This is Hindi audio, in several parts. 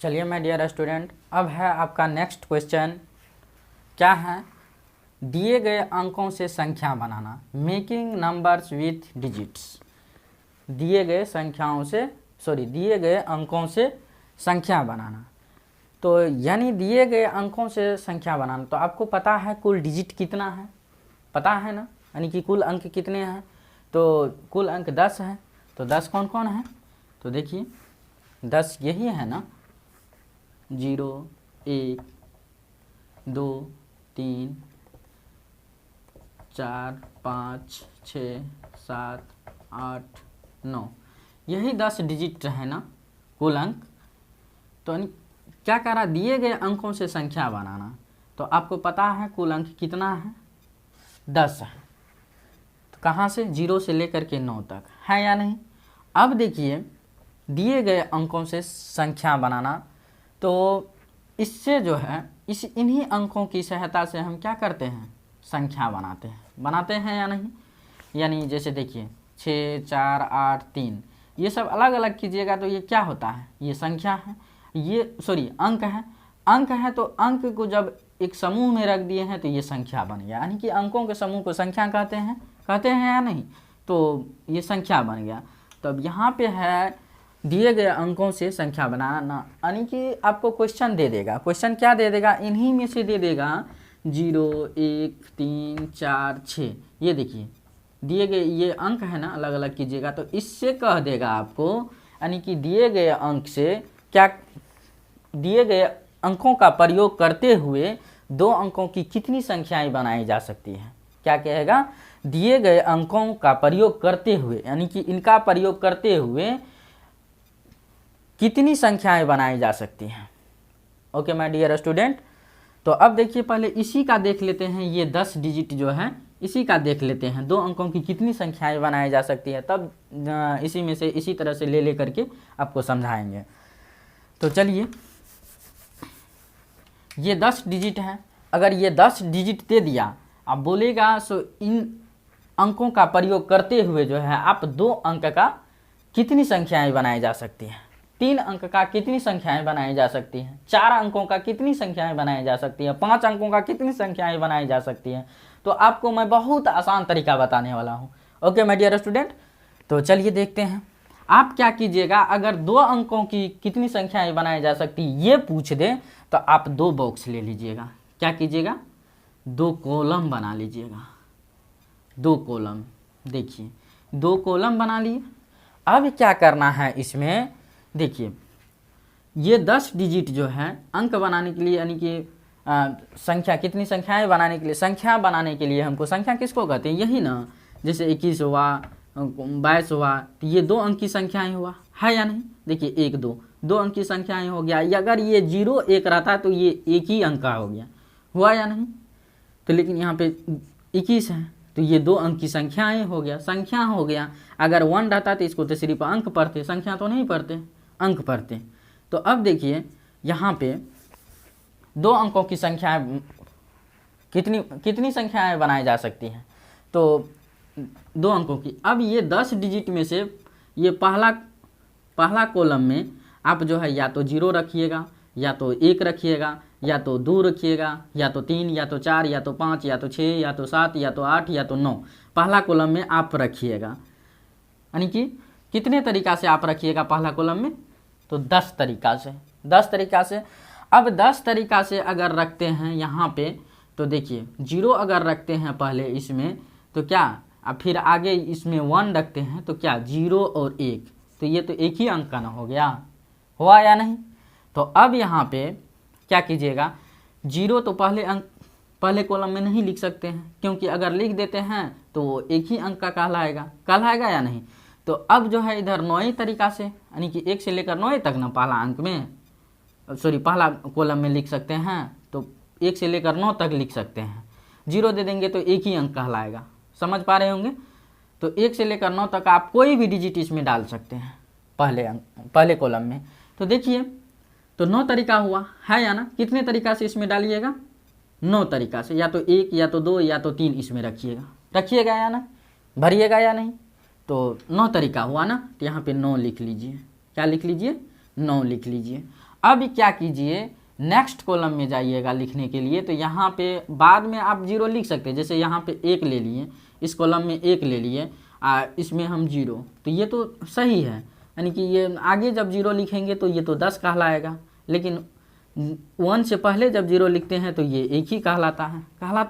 चलिए माय डियर स्टूडेंट, अब है आपका नेक्स्ट क्वेश्चन। क्या है? दिए गए अंकों से संख्या बनाना, मेकिंग नंबर्स विथ डिजिट्स। दिए गए अंकों से संख्या बनाना, तो यानी दिए गए अंकों से संख्या बनाना। तो आपको पता है कुल डिजिट कितना है, पता है ना, यानी कि कुल अंक कितने हैं। तो कुल अंक 10 है। तो 10 कौन कौन है? तो देखिए 10 यही है ना, 0 1 2 3 4 5 6 7 8 9, यही 10 डिजिट है ना कुल अंक। तो क्या कह रहा, दिए गए अंकों से संख्या बनाना। तो आपको पता है कुल अंक कितना है, 10 है। तो कहाँ से, 0 से लेकर के 9 तक है या नहीं। अब देखिए दिए गए अंकों से संख्या बनाना, तो इससे जो है इन्हीं अंकों की सहायता से हम क्या करते हैं, संख्या बनाते हैं या नहीं। यानी जैसे देखिए 6 4 8 3, ये सब अलग अलग कीजिएगा तो ये क्या होता है, ये संख्या है, ये अंक है। अंक है तो अंक को जब एक समूह में रख दिए हैं तो ये संख्या बन गया, यानी कि अंकों के समूह को संख्या कहते हैं या नहीं। तो ये संख्या बन गया। तो अब यहाँ पे है दिए गए अंकों से संख्या बनाना, यानी कि आपको क्वेश्चन दे देगा। क्वेश्चन क्या दे देगा, इन्हीं में से दे देगा 0 1 3 4 6। ये देखिए दिए गए ये अंक है ना, अलग अलग कीजिएगा तो इससे कह देगा आपको, यानी कि दिए गए अंक से क्या, दिए गए अंकों का प्रयोग करते हुए दो अंकों की कितनी संख्याएं बनाई जा सकती हैं। क्या कहेगा, दिए गए अंकों का प्रयोग करते हुए, यानी कि इनका प्रयोग करते हुए कितनी संख्याएं बनाई जा सकती हैं। ओके माय डियर स्टूडेंट, तो अब देखिए पहले इसी का देख लेते हैं, ये 10 डिजिट जो है इसी का देख लेते हैं, दो अंकों की कितनी संख्याएं बनाई जा सकती है। तब इसी में से इसी तरह से ले करके आपको समझाएंगे। तो चलिए ये 10 डिजिट है, अगर ये 10 डिजिट दे दिया, आप बोलेगा सो इन अंकों का प्रयोग करते हुए जो है आप दो अंक का कितनी संख्याएं बनाई जा सकती हैं, 3 अंक का कितनी संख्याएं बनाई जा सकती हैं, 4 अंकों का कितनी संख्याएं बनाई जा सकती है, 5 अंकों का कितनी संख्याएं बनाई जा सकती हैं। तो आपको मैं बहुत आसान तरीका बताने वाला हूं। ओके माय डियर स्टूडेंट, तो चलिए देखते हैं। आप क्या कीजिएगा, अगर 2 अंकों की कितनी संख्याएं बनाई जा सकती ये पूछ दे तो आप 2 बॉक्स ले लीजिएगा। क्या कीजिएगा, 2 कॉलम बना लीजिएगा। 2 कॉलम, देखिए 2 कॉलम बना लिए। अब क्या करना है इसमें, देखिए ये 10 डिजिट जो है अंक बनाने के लिए, यानी कि संख्या, कितनी संख्याएं बनाने के लिए, संख्या बनाने के लिए हमको, संख्या किसको कहते हैं, यही ना, जैसे 21 हुआ 22 हुआ, तो ये 2 अंक की संख्याएं हुआ है या नहीं। देखिए 1 2 अंक की संख्याएं हो गया। अगर ये 0 1 रहता तो ये एक ही अंक का हो गया, हुआ या नहीं। तो लेकिन यहाँ पे 21 है तो ये 2 अंक की संख्याएं हो गया, संख्या हो गया। अगर 1 रहता तो इसको तो सिर्फ अंक पढ़ते, संख्या तो नहीं पढ़ते, अंक पढ़ते। तो अब देखिए यहाँ पे 2 अंकों की संख्याएं कितनी संख्याएं बनाई जा सकती हैं, तो 2 अंकों की। अब ये 10 डिजिट में से ये पहला कॉलम में आप जो है या तो 0 रखिएगा, या तो 1 रखिएगा, या तो 2 रखिएगा, या तो 3, या तो 4, या तो 5, या तो 6, या तो 7, या तो 8, या तो 9, पहला कॉलम में आप रखिएगा। यानी कि कितने तरीका से आप रखिएगा पहला कॉलम में, तो 10 तरीका से। अब 10 तरीका से अगर रखते हैं यहाँ पे, तो देखिए 0 अगर रखते हैं पहले इसमें तो क्या, अब फिर आगे इसमें 1 रखते हैं तो क्या, 0 और 1, तो ये तो एक ही अंक का ना हो गया, हुआ या नहीं। तो अब यहाँ पे क्या कीजिएगा, 0 तो पहले कॉलम में नहीं लिख सकते हैं, क्योंकि अगर लिख देते हैं तो एक ही अंक का कहलाएगा या नहीं। तो अब जो है इधर 9 तरीका से, यानी कि 1 से लेकर 9 तक ना पहला कॉलम में लिख सकते हैं, तो 1 से लेकर 9 तक लिख सकते हैं। 0 दे देंगे तो एक ही अंक कहलाएगा, समझ पा रहे होंगे। तो 1 से लेकर 9 तक आप कोई भी डिजिट इसमें डाल सकते हैं पहले कॉलम में। तो देखिए तो 9 तरीका हुआ है या ना। कितने तरीका से इसमें डालिएगा, 9 तरीका से, या तो 1, या तो 2, या तो 3 इसमें रखिएगा या ना, भरिएगा या नहीं। तो 9 तरीका हुआ ना, तो यहाँ पे 9 लिख लीजिए। क्या लिख लीजिए, 9 लिख लीजिए। अब क्या कीजिए, नेक्स्ट कॉलम में जाइएगा लिखने के लिए। तो यहाँ पे बाद में आप 0 लिख सकते हैं, जैसे यहाँ पे 1 ले लिए, इस कॉलम में 1 ले लिए, इसमें हम 0, तो ये तो सही है, यानी कि ये आगे जब 0 लिखेंगे तो ये तो 10 कहलाएगा, लेकिन 1 से पहले जब 0 लिखते हैं तो ये 1 ही कहलाता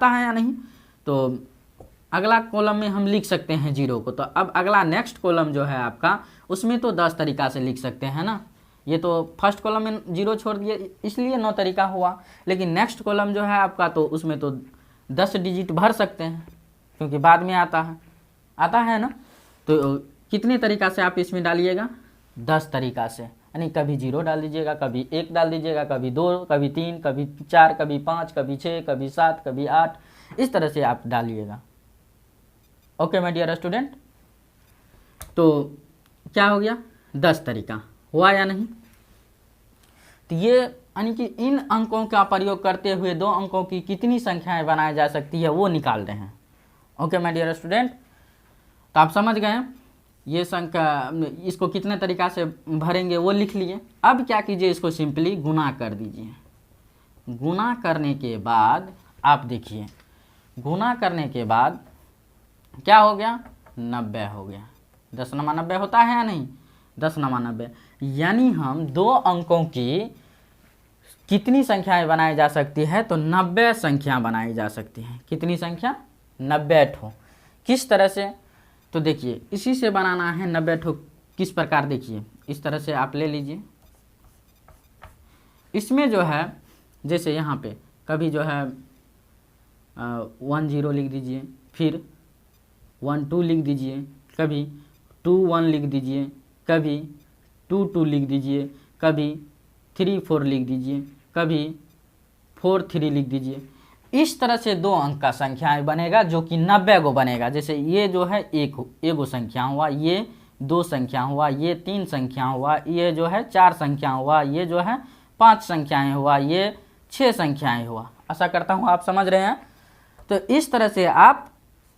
है या नहीं। तो अगला कॉलम में हम लिख सकते हैं 0 को। तो अब अगला नेक्स्ट कॉलम जो है आपका, उसमें तो 10 तरीका से लिख सकते हैं ना। ये तो फर्स्ट कॉलम में 0 छोड़ दिए इसलिए 9 तरीका हुआ, लेकिन नेक्स्ट कॉलम जो है आपका, तो उसमें तो 10 डिजिट भर सकते हैं, क्योंकि बाद में आता है ना। तो कितने तरीका से आप इसमें डालिएगा, 10 तरीका से, यानी कभी 0 डाल दीजिएगा, कभी 1 डाल दीजिएगा, कभी 2, कभी 3, कभी 4, कभी 5, कभी 6, कभी 7, कभी 8, इस तरह से आप डालिएगा। ओके माय डियर स्टूडेंट, तो क्या हो गया, 10 तरीका हुआ या नहीं। तो ये यानी कि इन अंकों का प्रयोग करते हुए 2 अंकों की कितनी संख्याएं बनाई जा सकती है वो निकाल रहे हैं। ओके माय डियर स्टूडेंट, तो आप समझ गए ये संख्या, इसको कितने तरीका से भरेंगे वो लिख लिए। अब क्या कीजिए, इसको सिंपली गुना कर दीजिए। गुना करने के बाद आप देखिए, गुना करने के बाद क्या हो गया, 90 हो गया। 10 नमा 90 होता है या नहीं, 10 नमा 90, यानी हम 2 अंकों की कितनी संख्याएं बनाई जा सकती है, तो 90 संख्या बनाई जा सकती है। कितनी संख्या, 90 ठो। किस तरह से, तो देखिए इसी से बनाना है 90 ठो। किस प्रकार, देखिए इस तरह से आप ले लीजिए। इसमें जो है, जैसे यहाँ पे कभी जो है 1 0 लिख दीजिए, फिर 1 2 लिख दीजिए, कभी 2 1 लिख दीजिए, कभी 2 2 लिख दीजिए, कभी 3 4 लिख दीजिए, कभी 4 3 लिख दीजिए। इस तरह से 2 अंक का संख्याएं बनेगा, जो कि 90 को बनेगा। जैसे ये जो है एक संख्या हुआ, ये 2 संख्या हुआ, ये 3 संख्या हुआ, ये जो है 4 संख्या हुआ, ये जो है 5 संख्याएं हुआ, ये 6 संख्याएं हुआ। आशा करता हूँ आप समझ रहे हैं। तो इस तरह से आप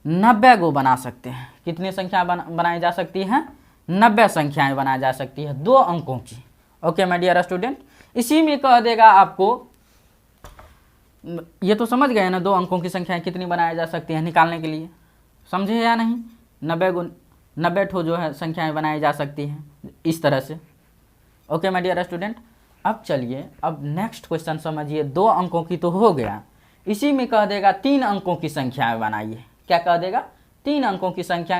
90 को बना सकते हैं। कितनी संख्या बनाई जा सकती है, 90 संख्याएं बनाई जा सकती है 2 अंकों की। ओके माय डियर स्टूडेंट, इसी में कह देगा आपको, ये तो समझ गए ना 2 अंकों की संख्याएं कितनी बनाई जा सकती है निकालने के लिए, समझे या नहीं। 90 ठो जो है संख्याएं बनाई जा सकती हैं इस तरह से। ओके माय डियर स्टूडेंट, अब चलिए अब नेक्स्ट क्वेश्चन समझिए। 2 अंकों की तो हो गया, इसी में कह देगा 3 अंकों की संख्याएं बनाइए। क्या कह देगा, 3 अंकों की संख्या,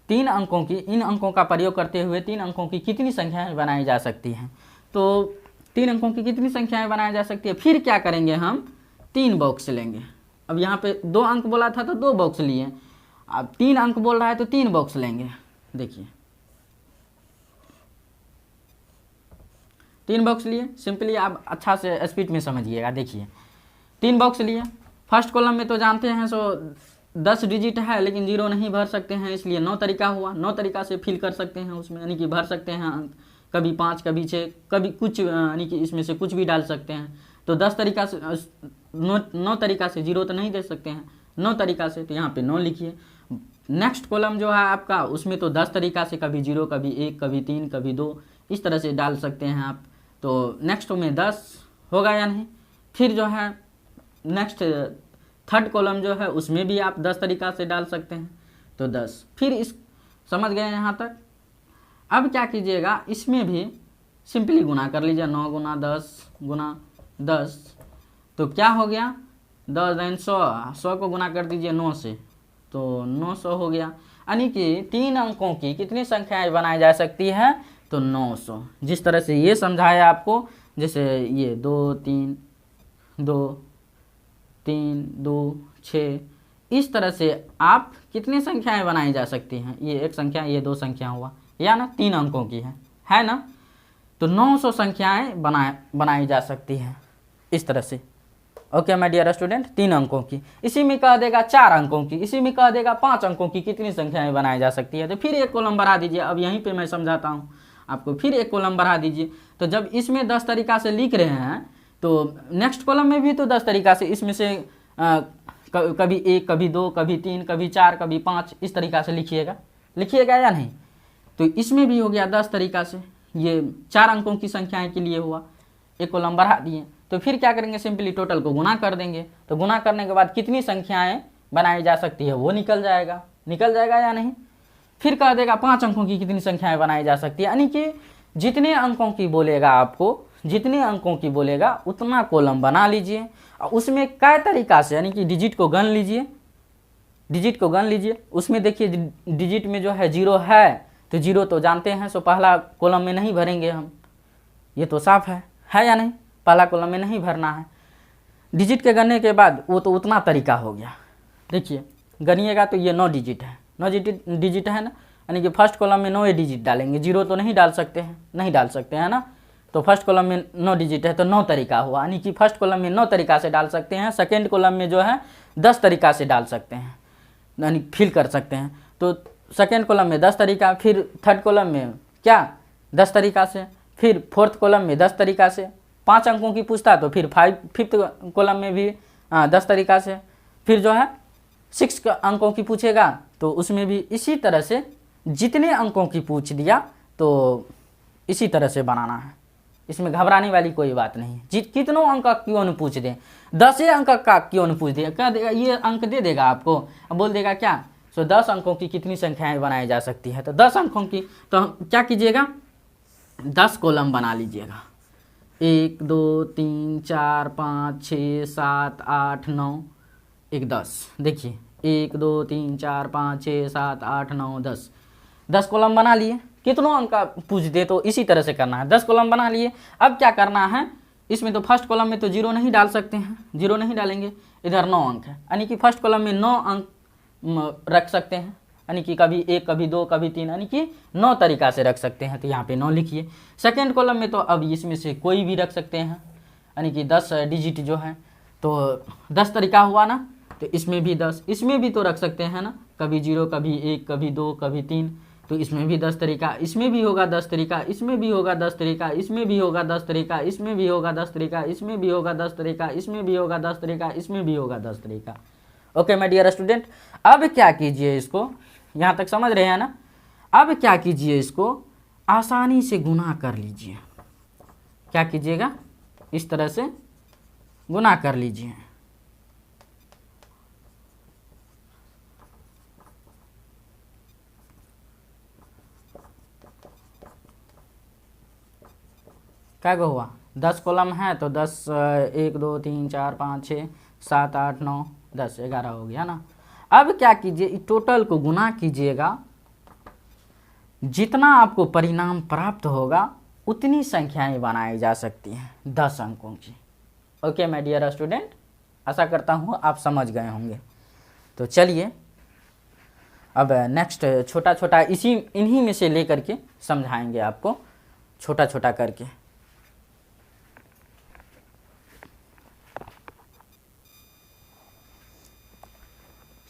3 अंकों की, इन अंकों का प्रयोग करते हुए 3 अंकों की कितनी संख्याएं बनाई जा सकती हैं। तो 3 अंकों की कितनी संख्याएं बनाई जा सकती है, फिर क्या करेंगे, हम 3 बॉक्स लेंगे। अब यहाँ पे 2 अंक बोला था तो 2 बॉक्स लिए, अब 3 अंक बोल रहा है तो 3 बॉक्स लेंगे। देखिए 3 बॉक्स लिए, सिंपली आप अच्छा से स्पीड में समझिएगा। देखिए 3 बॉक्स लिए, फर्स्ट कॉलम में तो जानते हैं सो 10 डिजिट है, लेकिन 0 नहीं भर सकते हैं, इसलिए 9 तरीका हुआ। 9 तरीका से फिल कर सकते हैं उसमें, यानी कि भर सकते हैं अंक, कभी 5, कभी 6, कभी कुछ, यानी कि इसमें से कुछ भी डाल सकते हैं। तो 10 तरीका से 9 तरीका से 0 तो नहीं दे सकते हैं, 9 तरीका से, तो यहाँ पे 9 लिखिए। नेक्स्ट कॉलम जो है आपका, उसमें तो 10 तरीका से, कभी 0, कभी 1, कभी 3, कभी 2, इस तरह से डाल सकते हैं आप। तो नेक्स्ट में 10 होगा या नहीं। फिर जो है नेक्स्ट थर्ड कॉलम जो है, उसमें भी आप 10 तरीका से डाल सकते हैं, तो 10। फिर इस, समझ गए यहाँ तक। अब क्या कीजिएगा, इसमें भी सिंपली गुना कर लीजिए, 9 गुना 10 गुना 10, तो क्या हो गया, 10 दिन 100 को गुना कर दीजिए 9 से, तो 900 हो गया। यानी कि 3 अंकों की कितनी संख्याएं बनाई जा सकती है, तो 900। जिस तरह से ये समझाया आपको, जैसे ये 2 3 2 3 2 6, इस तरह से आप कितनी संख्याएं बनाई जा सकती हैं। ये 1 संख्या, ये 2 संख्या हुआ, या ना 3 अंकों की है ना। तो 900 संख्याएं बनाई जा सकती हैं इस तरह से। ओके माय डियर स्टूडेंट, 3 अंकों की, इसी में कह देगा 4 अंकों की, इसी में कह देगा 5 अंकों की कितनी संख्याएं बनाई जा सकती है। तो फिर एक कॉलम बढ़ा दीजिए। अब यहीं पे मैं समझाता हूँ आपको, फिर एक कॉलम बढ़ा दीजिए। तो जब इसमें 10 तरीका से लिख रहे हैं, तो नेक्स्ट कॉलम में भी तो 10 तरीका से, इसमें से कभी 1, कभी 2, कभी 3, कभी 4, कभी 5, इस तरीका से लिखिएगा या नहीं। तो इसमें भी हो गया 10 तरीका से, ये 4 अंकों की संख्याएं के लिए हुआ। एक कॉलम बढ़ा दिए, तो फिर क्या करेंगे, सिंपली टोटल को गुना कर देंगे। तो गुना करने के बाद कितनी संख्याएं बनाई जा सकती है वो निकल जाएगा या नहीं। फिर कह देगा 5 अंकों की कितनी संख्याएं बनाई जा सकती है, यानी कि जितने अंकों की बोलेगा आपको, जितने अंकों की बोलेगा उतना कॉलम बना लीजिए। और उसमें कई तरीका से, यानी कि डिजिट को गन लीजिए, उसमें देखिए डिजिट में जो है 0 है, तो 0 तो जानते हैं, सो पहला कॉलम में नहीं भरेंगे हम, ये तो साफ है या नहीं, पहला कॉलम में नहीं भरना है। डिजिट के गनने के बाद वो तो उतना तरीका हो गया। देखिए गनिएगा तो ये 9 डिजिट है, 9 डिजिट है ना, यानी कि फर्स्ट कॉलम में 9 डिजिट डालेंगे, 0 तो नहीं डाल सकते हैं ना। तो फर्स्ट कॉलम में 9 डिजिट है तो 9 तरीका हुआ, यानी कि फर्स्ट कॉलम में 9 तरीका से डाल सकते हैं, सेकेंड कॉलम में जो है 10 तरीका से डाल सकते हैं, यानी फिल कर सकते हैं। तो सेकेंड कॉलम में 10 तरीका, फिर थर्ड कॉलम में क्या 10 तरीका से, फिर फोर्थ कॉलम में 10 तरीका से, 5 अंकों की पूछता तो फिर फिफ्थ कॉलम में भी 10 तरीका से, फिर जो है 6 अंकों की पूछेगा तो उसमें भी इसी तरह से जितने अंकों की पूछ दिया तो इसी तरह से बनाना है। इसमें घबराने वाली कोई बात नहीं है। कितनों अंक का क्यों न पूछ दे, 10 अंक का क्यों न पूछ दे, क्या देगा, ये अंक दे देगा आपको, अब बोल देगा क्या, सो 10 अंकों की कितनी संख्याएं बनाई जा सकती है, तो 10 अंकों की, तो क्या कीजिएगा 10 कॉलम बना लीजिएगा, 1 2 3 4 5 6 7 8 9 1 10। देखिए 1 2 3 4 5 6 7 8 9 10 कॉलम बना लिए। कितनों अंक का पूछ दे तो इसी तरह से करना है, 10 कॉलम बना लिए। अब क्या करना है, इसमें तो फर्स्ट कॉलम में तो 0 नहीं डाल सकते हैं, 0 नहीं डालेंगे, इधर 9 अंक है, यानी कि फर्स्ट कॉलम में 9 अंक रख सकते हैं, यानी कि कभी 1 कभी 2 कभी 3, यानी कि 9 तरीका से रख सकते हैं, तो यहाँ पे 9 लिखिए। सेकेंड कॉलम में तो अब इसमें से कोई भी रख सकते हैं, यानी कि 10 डिजिट जो है तो 10 तरीका हुआ ना, तो इसमें भी 10, इसमें भी तो रख सकते हैं ना, कभी 0 कभी 1 कभी 2 कभी 3, तो इसमें भी 10 तरीका, इसमें भी होगा 10 तरीका, इसमें भी होगा 10 तरीका, इसमें भी होगा 10 तरीका, इसमें भी होगा 10 तरीका, इसमें भी होगा 10 तरीका, इसमें भी होगा 10 तरीका, इसमें भी होगा 10 तरीका। ओके माय डियर स्टूडेंट, अब क्या कीजिए, इसको यहाँ तक समझ रहे हैं ना। अब क्या कीजिए, इसको आसानी से गुना कर लीजिए। क्या कीजिएगा, इस तरह से गुना कर लीजिए। क्या हुआ, 10 कॉलम है तो 10 1 2 3 4 5 6 7 8 9 10 11 हो गया ना। अब क्या कीजिए, टोटल को गुना कीजिएगा, जितना आपको परिणाम प्राप्त होगा उतनी संख्याएं बनाई जा सकती हैं 10 अंकों की। ओके माय डियर स्टूडेंट, आशा करता हूँ आप समझ गए होंगे। तो चलिए अब नेक्स्ट छोटा छोटा इन्हीं में से लेकर के समझाएंगे आपको, छोटा छोटा करके।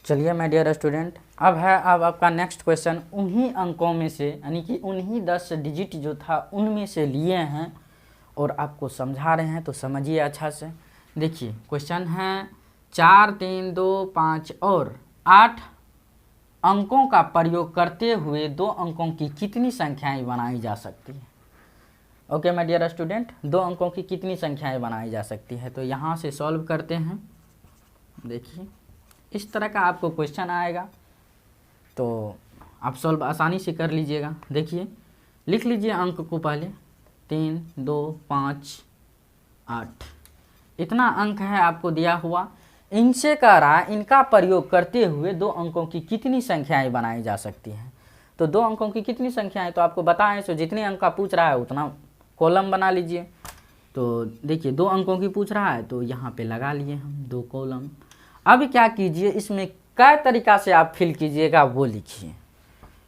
चलिए माय डियर स्टूडेंट, अब आपका नेक्स्ट क्वेश्चन उन्हीं अंकों में से, यानी कि उन्हीं 10 डिजिट जो था उनमें से लिए हैं और आपको समझा रहे हैं, तो समझिए अच्छा से। देखिए क्वेश्चन है 4 3 2 5 और 8 अंकों का प्रयोग करते हुए 2 अंकों की कितनी संख्याएं बनाई जा सकती है। ओके माय डियर स्टूडेंट, 2 अंकों की कितनी संख्याएं बनाई जा सकती है, तो यहाँ से सॉल्व करते हैं। देखिए इस तरह का आपको क्वेश्चन आएगा, तो आप सॉल्व आसानी से कर लीजिएगा। देखिए लिख लीजिए अंक को पहले, 3 2 5 8, इतना अंक है आपको दिया हुआ। इनसे कह रहा है इनका प्रयोग करते हुए 2 अंकों की कितनी संख्याएं बनाई जा सकती हैं। तो 2 अंकों की कितनी संख्याएं तो आपको बताएं, सो जितने अंक का पूछ रहा है उतना कॉलम बना लीजिए। तो देखिए 2 अंकों की पूछ रहा है तो यहाँ पे लगा लिए हम 2 कॉलम। अब क्या कीजिए, इसमें कै तरीका से आप फिल कीजिएगा वो लिखिए।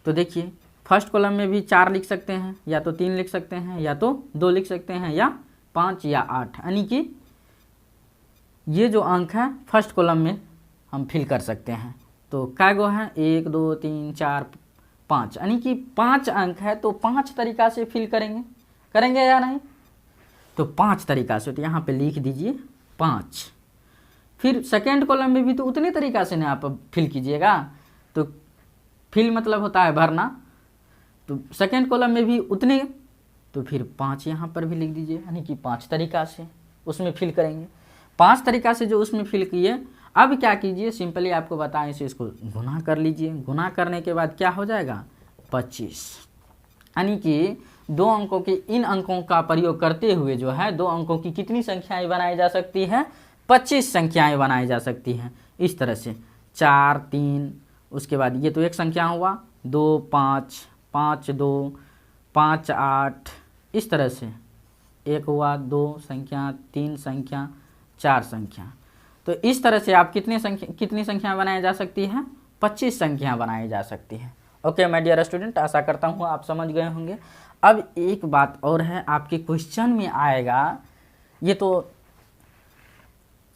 तो देखिए फर्स्ट कॉलम में भी 4 लिख सकते हैं, या तो 3 लिख सकते हैं, या तो 2 लिख सकते हैं, या 5 या 8, यानी कि ये जो अंक है फर्स्ट कॉलम में हम फिल कर सकते हैं। तो कै गो है, 1 2 3 4 5, यानी कि 5 अंक है तो 5 तरीका से फिल करेंगे या नहीं, तो 5 तरीका से, तो यहाँ पे लिख दीजिए 5। फिर सेकेंड कॉलम में भी तो उतने तरीका से ना आप फिल कीजिएगा, तो फिल मतलब होता है भरना, तो सेकेंड कॉलम में भी उतने तो फिर 5 यहाँ पर भी लिख दीजिए, यानी कि 5 तरीका से उसमें फिल करेंगे। 5 तरीका से जो उसमें फिल किए, अब क्या कीजिए, सिंपली आपको बताएं इसे, इसको गुना कर लीजिए। गुना करने के बाद क्या हो जाएगा 25, यानी कि 2 अंकों के इन अंकों का प्रयोग करते हुए जो है 2 अंकों की कितनी संख्याएं बनाई जा सकती है, 25 संख्याएं बनाई जा सकती हैं। इस तरह से 4 3, उसके बाद ये तो एक संख्या हुआ, 2 5 5 2 5 8, इस तरह से एक हुआ, 2 संख्या, 3 संख्या, 4 संख्या। तो इस तरह से आप कितनी संख्या बनाई जा सकती है, 25 संख्या बनाई जा सकती है। ओके माय डियर स्टूडेंट, आशा करता हूँ आप समझ गए होंगे। अब एक बात और है, आपके क्वेश्चन में आएगा, ये तो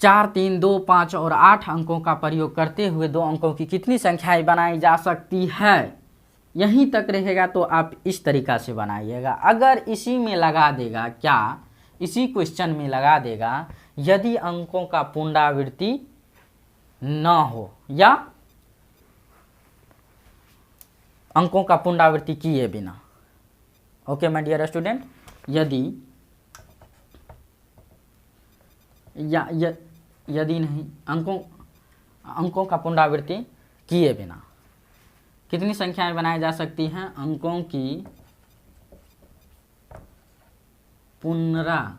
4 3 2 5 और 8 अंकों का प्रयोग करते हुए 2 अंकों की कितनी संख्याएं बनाई जा सकती है, यहीं तक रहेगा तो आप इस तरीका से बनाइएगा। अगर इसी में लगा देगा, क्या इसी क्वेश्चन में लगा देगा, यदि अंकों का पुनरावृत्ति न हो या अंकों का पुनरावृत्ति किए बिना। ओके माय डियर स्टूडेंट, यदि नहीं, अंकों का पुनरावृत्ति किए बिना कितनी संख्याएं बनाई जा सकती हैं, अंकों की पुनरावृत्ति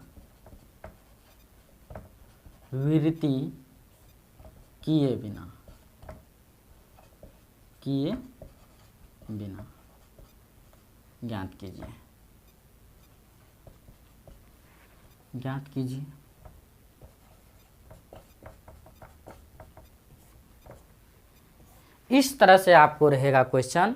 किए बिना ज्ञात कीजिए। इस तरह से आपको रहेगा क्वेश्चन।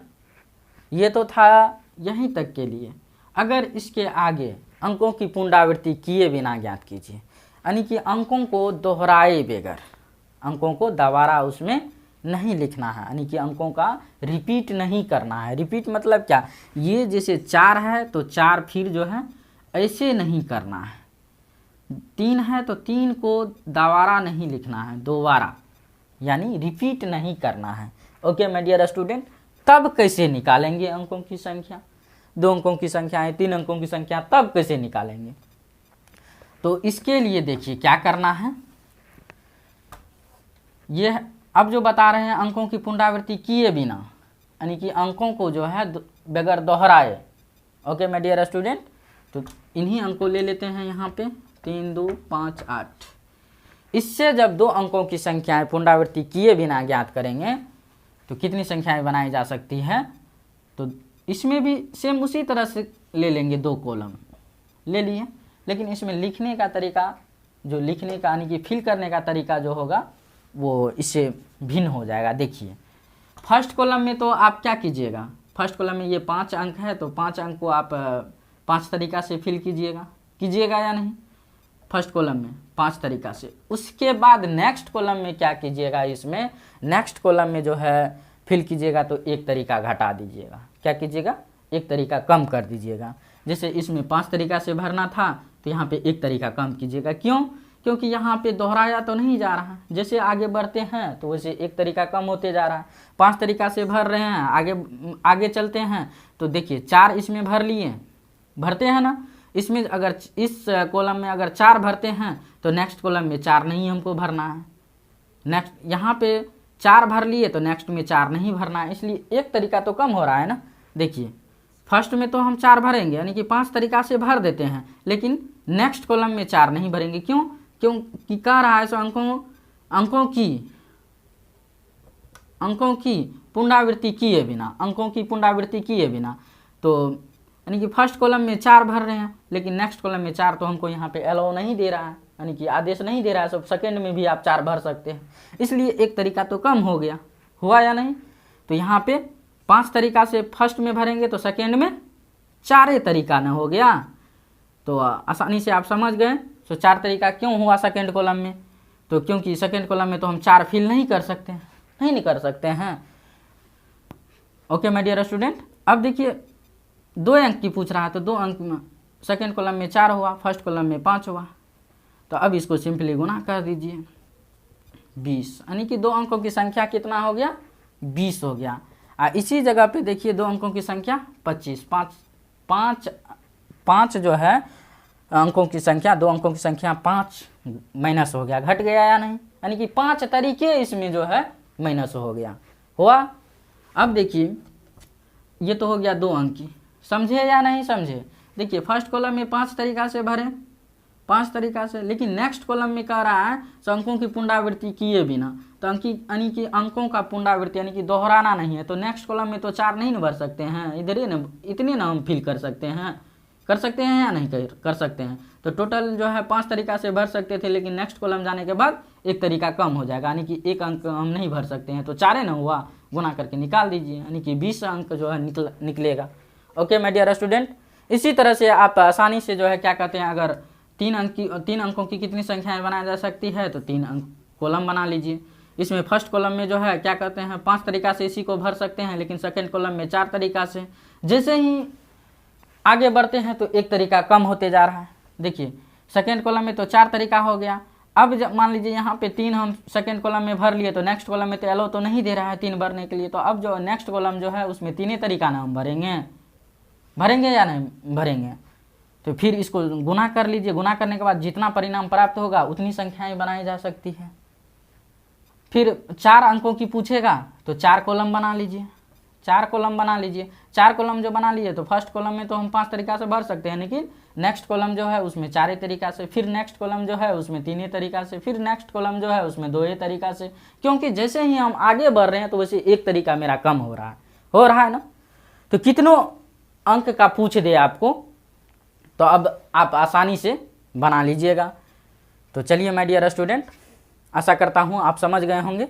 ये तो था यहीं तक के लिए। अगर इसके आगे अंकों की पुनरावृत्ति किए बिना ज्ञात कीजिए, यानी कि अंकों को दोहराए बगैर, अंकों को दोबारा उसमें नहीं लिखना है, यानी कि अंकों का रिपीट नहीं करना है। रिपीट मतलब क्या, ये जैसे 4 है तो 4 फिर जो है ऐसे नहीं करना है। 3 है तो 3 को दोबारा नहीं लिखना है, दोबारा, यानी रिपीट नहीं करना है। ओके माय डियर स्टूडेंट, तब कैसे निकालेंगे अंकों की संख्या, 2 अंकों की संख्या है, 3 अंकों की संख्या, तब कैसे निकालेंगे? तो इसके लिए देखिए क्या करना है। ये अब जो बता रहे हैं अंकों की पुनरावृत्ति किए बिना, यानी कि अंकों को जो है बगैर दोहराए। ओके माय डियर स्टूडेंट, तो इन्हीं अंकों ले लेते हैं यहाँ पे, 3 2 5 8। इससे जब 2 अंकों की संख्याएं पुनरावृत्ति किए बिना ज्ञात करेंगे तो कितनी संख्याएं बनाई जा सकती है। तो इसमें भी सेम उसी तरह से ले लेंगे, 2 कॉलम ले लिए, लेकिन इसमें लिखने का तरीका, जो लिखने का यानी कि फिल करने का तरीका जो होगा वो इससे भिन्न हो जाएगा। देखिए फर्स्ट कॉलम में तो आप क्या कीजिएगा, फर्स्ट कॉलम में ये 5 अंक है तो 5 अंक को आप 5 तरीका से फिल कीजिएगा या नहीं, फर्स्ट कॉलम में 5 तरीका से। उसके बाद नेक्स्ट कॉलम में क्या कीजिएगा, इसमें नेक्स्ट कॉलम में जो है फिल कीजिएगा तो 1 तरीका घटा दीजिएगा। क्या कीजिएगा, 1 तरीका कम कर दीजिएगा। जैसे इसमें 5 तरीका से भरना था तो यहाँ पे 1 तरीका कम कीजिएगा। क्यों? क्योंकि यहाँ पे दोहराया तो नहीं जा रहा, जैसे आगे बढ़ते हैं तो वैसे 1 तरीका कम होते जा रहा है। 5 तरीका से भर रहे हैं, आगे चलते हैं तो देखिए 4 इसमें भरते हैं ना। इसमें अगर इस कॉलम में अगर 4 भरते हैं तो नेक्स्ट कॉलम में 4 नहीं हमको भरना है। नेक्स्ट यहाँ पे 4 भर लिए तो नेक्स्ट में 4 नहीं भरना है, इसलिए 1 तरीका तो कम हो रहा है ना। देखिए फर्स्ट में तो हम 4 भरेंगे, यानी कि 5 तरीका से भर देते हैं, लेकिन नेक्स्ट कॉलम में 4 नहीं भरेंगे। क्योंकि कह रहा है सो अंकों की पुनरावृत्ति किए बिना, तो यानी कि फर्स्ट कॉलम में 4 भर रहे हैं, लेकिन नेक्स्ट कॉलम में 4 तो हमको यहाँ पे अलाउ नहीं दे रहा है, यानी कि आदेश नहीं दे रहा है। सब सेकेंड में भी आप 4 भर सकते हैं, इसलिए 1 तरीका तो कम हो गया, हुआ या नहीं। तो यहाँ पे 5 तरीका से फर्स्ट में भरेंगे तो सेकेंड में 4 तरीका न हो गया। तो आसानी से आप समझ गए। तो 4 तरीका क्यों हुआ सेकेंड कॉलम में, तो क्योंकि सेकेंड कॉलम में तो हम 4 फिल नहीं कर सकते हैं। ओके माय डियर स्टूडेंट, अब देखिए 2 अंक की पूछ रहा है तो 2 अंक में सेकेंड कॉलम में 4 हुआ, फर्स्ट कॉलम में 5 हुआ। तो अब इसको सिंपली गुना कर दीजिए 20, यानी कि 2 अंकों की संख्या कितना हो गया, 20 हो गया। इसी जगह पे देखिए 2 अंकों की संख्या 25, 5 जो है अंकों की संख्या, 2 अंकों की संख्या 5 माइनस हो गया, घट गया या नहीं, यानी कि 5 तरीके इसमें जो है माइनस हो गया, हुआ। अब देखिए ये तो हो गया 2 अंक की, समझे या नहीं समझे। देखिए फर्स्ट कॉलम में 5 तरीका से भरे, 5 तरीका से, लेकिन नेक्स्ट कॉलम में कह रहा है अंकों की पुनरावृत्ति किए बिना, तो यानी कि अंकों का पुनरावृत्ति यानी कि दोहराना नहीं है, तो नेक्स्ट कॉलम में तो 4 नहीं न भर सकते हैं, इधर ही न इतने ना हम फिल कर सकते हैं या नहीं कर सकते हैं। तो टोटल जो है 5 तरीका से भर सकते थे, लेकिन नेक्स्ट कॉलम जाने के बाद एक तरीका कम हो जाएगा, यानी कि 1 अंक हम नहीं भर सकते हैं, तो 4 ना हुआ, गुना करके निकाल दीजिए, यानी कि 20 अंक जो है निकलेगा। ओके माय डियर स्टूडेंट, इसी तरह से आप आसानी से जो है क्या कहते हैं, अगर 3 अंकों की कितनी संख्याएं बनाई जा सकती है, तो 3 अंक कॉलम बना लीजिए। इसमें फर्स्ट कॉलम में जो है क्या कहते हैं 5 तरीका से इसी को भर सकते हैं, लेकिन सेकेंड कॉलम में 4 तरीका से। जैसे ही आगे बढ़ते हैं तो एक तरीका कम होते जा रहा है। देखिए सेकेंड कॉलम में तो 4 तरीका हो गया, अब मान लीजिए यहाँ पे 3 हम सेकेंड कॉलम में भर लिए, तो नेक्स्ट कॉलम में तो एलो तो नहीं दे रहा है 3 भरने के लिए, तो अब जो नेक्स्ट कॉलम जो है उसमें 3 तरीका ना हम भरेंगे या नहीं भरेंगे। तो फिर इसको गुना कर लीजिए, गुना करने के बाद जितना परिणाम प्राप्त होगा उतनी संख्याएं बनाई जा सकती है। फिर 4 अंकों की पूछेगा तो 4 कॉलम बना लीजिए, 4 कॉलम बना लीजिए। 4 कॉलम जो बना लिए तो फर्स्ट कॉलम में तो हम 5 तरीका से भर सकते हैं, लेकिन नेक्स्ट कॉलम जो है उसमें 4 तरीका से, फिर नेक्स्ट कॉलम जो है उसमें 3 तरीका से, फिर नेक्स्ट कॉलम जो है उसमें 2 तरीका से, क्योंकि जैसे ही हम आगे बढ़ रहे हैं तो वैसे एक तरीका मेरा कम हो रहा है ना। तो कितनों अंक का पूछ दे आपको, तो अब आप आसानी से बना लीजिएगा। तो चलिए माय डियर स्टूडेंट, आशा करता हूँ आप समझ गए होंगे।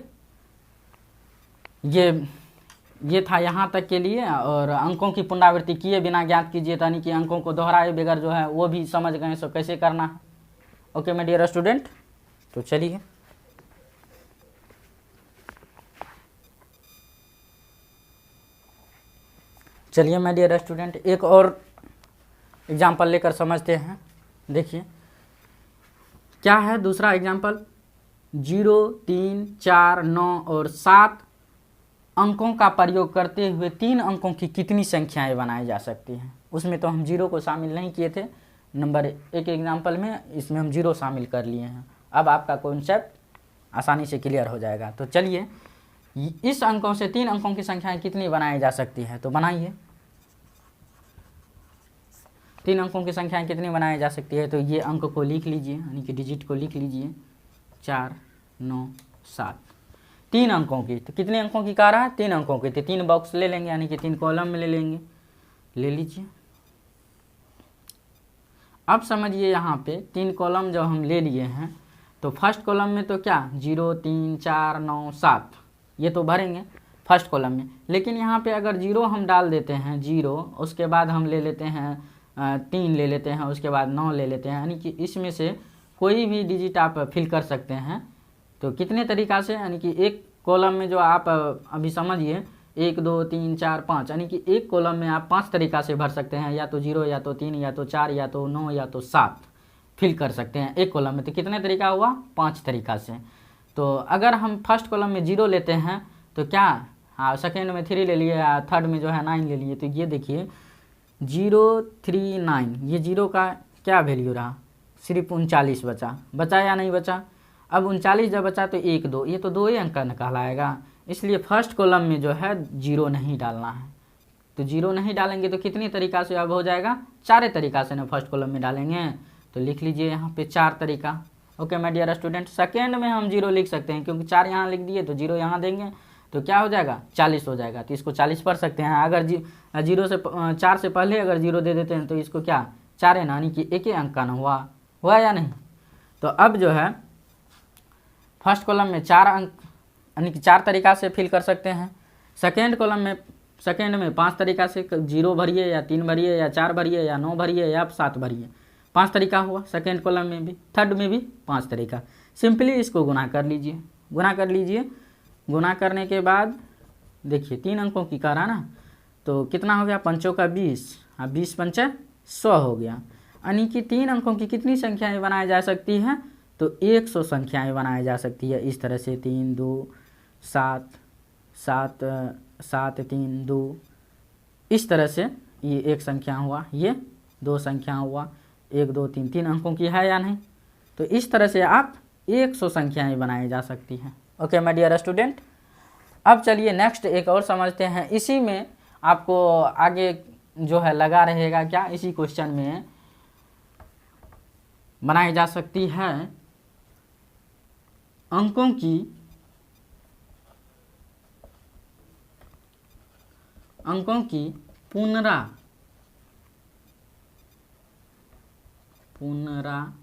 ये था यहाँ तक के लिए, और अंकों की पुनरावृत्ति किए बिना ज्ञात कीजिए, यानी कि अंकों को दोहराए बगैर जो है वो भी समझ गए सो कैसे करना है। ओके माय डियर स्टूडेंट, तो चलिए माय डियर स्टूडेंट एक और एग्जाम्पल लेकर समझते हैं। देखिए क्या है दूसरा एग्जाम्पल, 0, 3, 4, 9 और 7 अंकों का प्रयोग करते हुए 3 अंकों की कितनी संख्याएं बनाई जा सकती हैं। उसमें तो हम 0 को शामिल नहीं किए थे नंबर 1 एग्जाम्पल में, इसमें हम 0 शामिल कर लिए हैं। अब आपका कॉन्सेप्ट आसानी से क्लियर हो जाएगा। तो चलिए इस अंकों से 3 अंकों की संख्याएं कितनी बनाई जा सकती है, तो बनाइए। 3 अंकों की संख्याएं कितनी बनाई जा सकती है, तो ये अंक को लिख लीजिए, यानी कि डिजिट को लिख लीजिए, 4, 9, 7 3 अंकों की। तो कितने अंकों की कह रहा है, 3 अंकों की, तो 3 बॉक्स ले लेंगे, यानी कि 3 कॉलम में ले लेंगे, ले लीजिए। अब समझिए यहाँ पे 3 कॉलम जो हम ले लिए हैं, तो फर्स्ट कॉलम में तो क्या 0, 3, 4, 9, 7 ये तो भरेंगे फर्स्ट कॉलम में, लेकिन यहाँ पे अगर 0 हम डाल देते हैं 0, उसके बाद हम ले लेते हैं 3 ले लेते हैं, उसके बाद 9 ले लेते हैं, यानी कि इसमें से कोई भी डिजिट आप फिल कर सकते हैं। तो कितने तरीका से, यानी कि एक कॉलम में जो आप अभी समझिए 1, 2, 3, 4, 5, यानी कि एक कॉलम में आप 5 तरीका से भर सकते हैं, या तो 0, या तो 3, या तो 4, या तो 9, या तो 7 फिल कर सकते हैं एक कॉलम में। तो कितने तरीका हुआ, 5 तरीका से। तो अगर हम फर्स्ट कॉलम में 0 लेते हैं तो क्या, हाँ सेकेंड में 3 ले लिए, थर्ड में जो है 9 ले लिए, तो ये देखिए 0, 3, 9, ये 0 का क्या वैल्यू रहा, सिर्फ 39 बचा या नहीं बचा। अब 39 जब बचा तो 1, 2, ये तो 2 ही अंक का कहलाएगा, इसलिए फर्स्ट कॉलम में जो है 0 नहीं डालना है। तो 0 नहीं डालेंगे तो कितनी तरीका से अब हो जाएगा, 4 तरीका से ना फर्स्ट कॉलम में डालेंगे। तो लिख लीजिए यहाँ पे 4 तरीका। Okay my dear student, second में हम 0 लिख सकते हैं, क्योंकि 4 यहाँ लिख दिए तो 0 यहाँ देंगे, तो क्या हो जाएगा 40 हो जाएगा। तो इसको 40 पढ़ सकते हैं। अगर 4 से पहले अगर 0 दे देते हैं तो इसको क्या 4 है ना, यानी कि 1 अंक का ना हुआ या नहीं। तो अब जो है फर्स्ट कॉलम में 4 अंक, यानी कि 4 तरीका से फिल कर सकते हैं। सेकेंड कॉलम में, सेकेंड में 5 तरीका से 0 भरिए, या 3 भरिए, या 4 भरिए, या 9 भरिए, या 7 भरिए, 5 तरीका हुआ। सेकेंड कॉलम में भी, थर्ड में भी 5 तरीका। सिंपली इसको गुना कर लीजिए, गुना करने के बाद देखिए 3 अंकों की करा ना, तो कितना हो गया, 5 का 20, 20 पंचे 100 हो गया। यानी कि 3 अंकों की कितनी संख्याएं बनाई जा सकती हैं, तो 100 संख्याएं बनाई जा सकती है। इस तरह से 3, 2, 7, 7, 7, 3, 2, इस तरह से ये एक संख्या हुआ, ये दो संख्या हुआ, 1 2 3, 3 अंकों की है या नहीं। तो इस तरह से आप 100 संख्याएं बनाई जा सकती हैं। ओके माय डियर स्टूडेंट, अब चलिए नेक्स्ट एक और समझते हैं। इसी में आपको आगे जो है लगा रहेगा क्या, इसी क्वेश्चन में बनाई जा सकती है अंकों की पुनरावृत्ति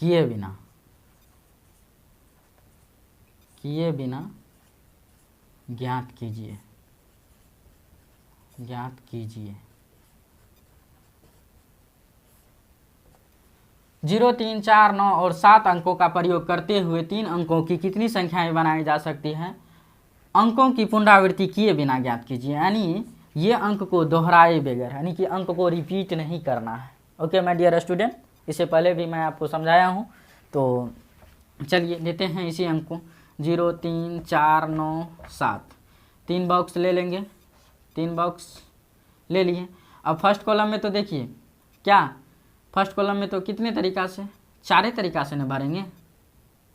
किए बिना ज्ञात कीजिए। 0 3 4 9 और 7 अंकों का प्रयोग करते हुए 3 अंकों की कितनी संख्याएं बनाई जा सकती हैं? अंकों की पुनरावृत्ति किए बिना ज्ञात कीजिए, यानी ये अंक को दोहराए बगैर, यानी कि अंक को रिपीट नहीं करना है। ओके माय डियर स्टूडेंट, इससे पहले भी मैं आपको समझाया हूँ। तो चलिए लेते हैं इसी अंक को, 0 3 4 9 7, 3 बॉक्स ले लेंगे, 3 बॉक्स ले लिए। अब फर्स्ट कॉलम में तो देखिए क्या, फर्स्ट कॉलम में तो कितने तरीक़ा से, 4 तरीक़ा से न भरेंगे।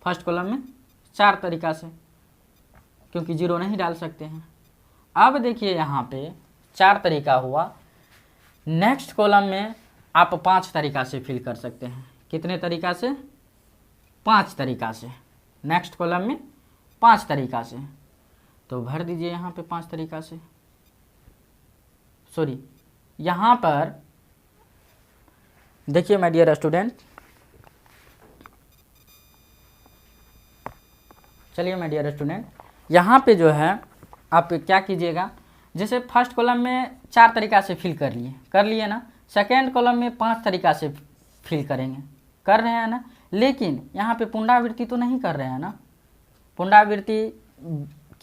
फर्स्ट कॉलम में 4 तरीक़ा से, क्योंकि 0 नहीं डाल सकते हैं। अब देखिए यहाँ पे 4 तरीक़ा हुआ। नेक्स्ट कॉलम में आप 5 तरीक़ा से फिल कर सकते हैं। कितने तरीक़ा से? 5 तरीक़ा से। नेक्स्ट कॉलम में 5 तरीक़ा से, तो भर दीजिए यहाँ पे 5 तरीक़ा से। सॉरी, यहाँ पर देखिए माय डियर स्टूडेंट, चलिए माय डियर स्टूडेंट, यहाँ पे जो है आप क्या कीजिएगा, जैसे फर्स्ट कॉलम में 4 तरीक़ा से फिल कर लिए ना, सेकेंड कॉलम में 5 तरीक़ा से फिल करेंगे, कर रहे हैं ना। लेकिन यहाँ पे पुनरावृत्ति तो नहीं कर रहे हैं ना, पुनरावृत्ति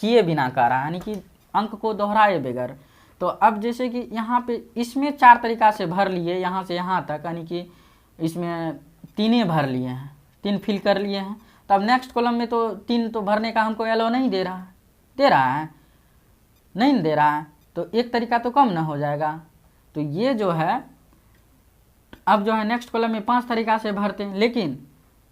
किए बिना कर रहा है, यानी कि अंक को दोहराए बगैर। तो अब जैसे कि यहाँ पे इसमें 4 तरीक़ा से भर लिए यहाँ से यहाँ तक, यानी कि इसमें 3 भर लिए हैं, 3 फिल कर लिए हैं। तो अब नेक्स्ट कॉलम में तो 3 तो भरने का हमको एलो नहीं दे रहा है, नहीं दे रहा है, तो एक तरीका तो कम ना हो जाएगा। तो ये जो है अब जो है नेक्स्ट कॉलम में 5 तरीक़ा से भरते हैं, लेकिन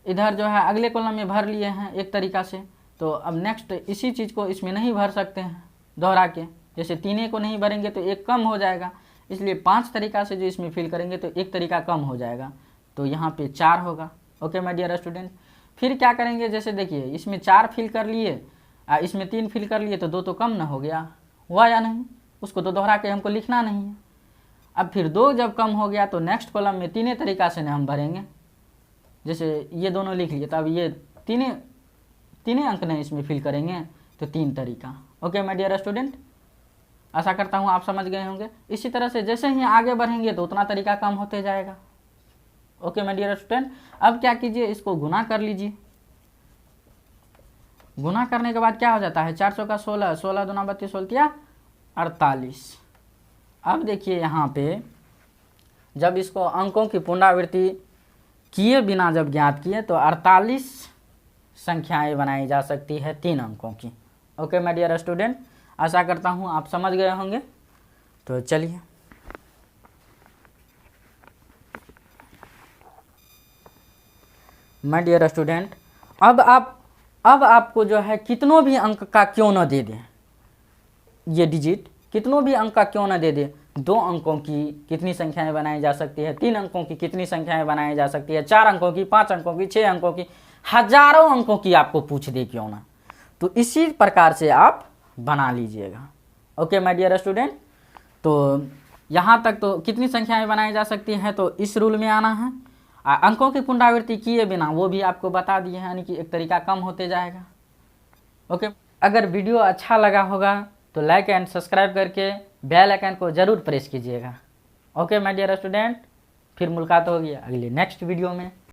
इधर जो है अगले कॉलम में भर लिए हैं एक तरीक़ा से। तो अब नेक्स्ट इसी चीज़ को इसमें नहीं भर सकते हैं दोहरा के, जैसे 3 को नहीं भरेंगे तो एक कम हो जाएगा, इसलिए 5 तरीक़ा से जो इसमें फिल करेंगे तो एक तरीका कम हो जाएगा, तो यहाँ पे 4 होगा। ओके माय डियर स्टूडेंट, फिर क्या करेंगे, जैसे देखिए इसमें 4 फिल कर लिए, इसमें 3 फिल कर लिए, तो 2 तो कम ना हो गया, हुआ या नहीं, उसको तो दोहरा के हमको लिखना नहीं है। अब फिर 2 जब कम हो गया तो नेक्स्ट कॉलम में 3 तरीक़ा से हम भरेंगे, जैसे ये दोनों लिख लिए, तो अब ये तीन अंक ने इसमें फिल करेंगे, तो 3 तरीका। ओके माय डियर स्टूडेंट, आशा करता हूँ आप समझ गए होंगे। इसी तरह से जैसे ही आगे बढ़ेंगे तो उतना तरीका कम होते जाएगा। ओके माय डियर स्टूडेंट, अब क्या कीजिए, इसको गुना कर लीजिए। गुना करने के बाद क्या हो जाता है, 400 का 16, 16 दूना 32, 16 48। अब देखिए यहाँ पे जब इसको अंकों की पुनरावृत्ति किए बिना जब ज्ञात किए तो 48 संख्याएं बनाई जा सकती है 3 अंकों की। ओके माय डियर स्टूडेंट, आशा करता हूँ आप समझ गए होंगे। तो चलिए माय डियर स्टूडेंट, अब आपको जो है कितनों भी अंक का क्यों न दे दें, ये डिजिट कितनों भी अंक का क्यों न दे दे, 2 अंकों की कितनी संख्याएं बनाई जा सकती है, 3 अंकों की कितनी संख्याएं बनाई जा सकती है, 4 अंकों की, 5 अंकों की, 6 अंकों की, हजारों अंकों की आपको पूछ दे क्यों ना, तो इसी प्रकार से आप बना लीजिएगा। ओके माय डियर स्टूडेंट, तो यहाँ तक तो कितनी संख्याएं बनाई जा सकती हैं, तो इस रूल में आना है। अंकों की पुनरावृत्ति किए बिना वो भी आपको बता दिए हैं, यानी कि एक तरीका कम होते जाएगा। ओके, अगर वीडियो अच्छा लगा होगा तो लाइक एंड सब्सक्राइब करके बेल आइकन को ज़रूर प्रेस कीजिएगा। ओके माय डियर स्टूडेंट, फिर मुलाकात होगी अगले नेक्स्ट वीडियो में।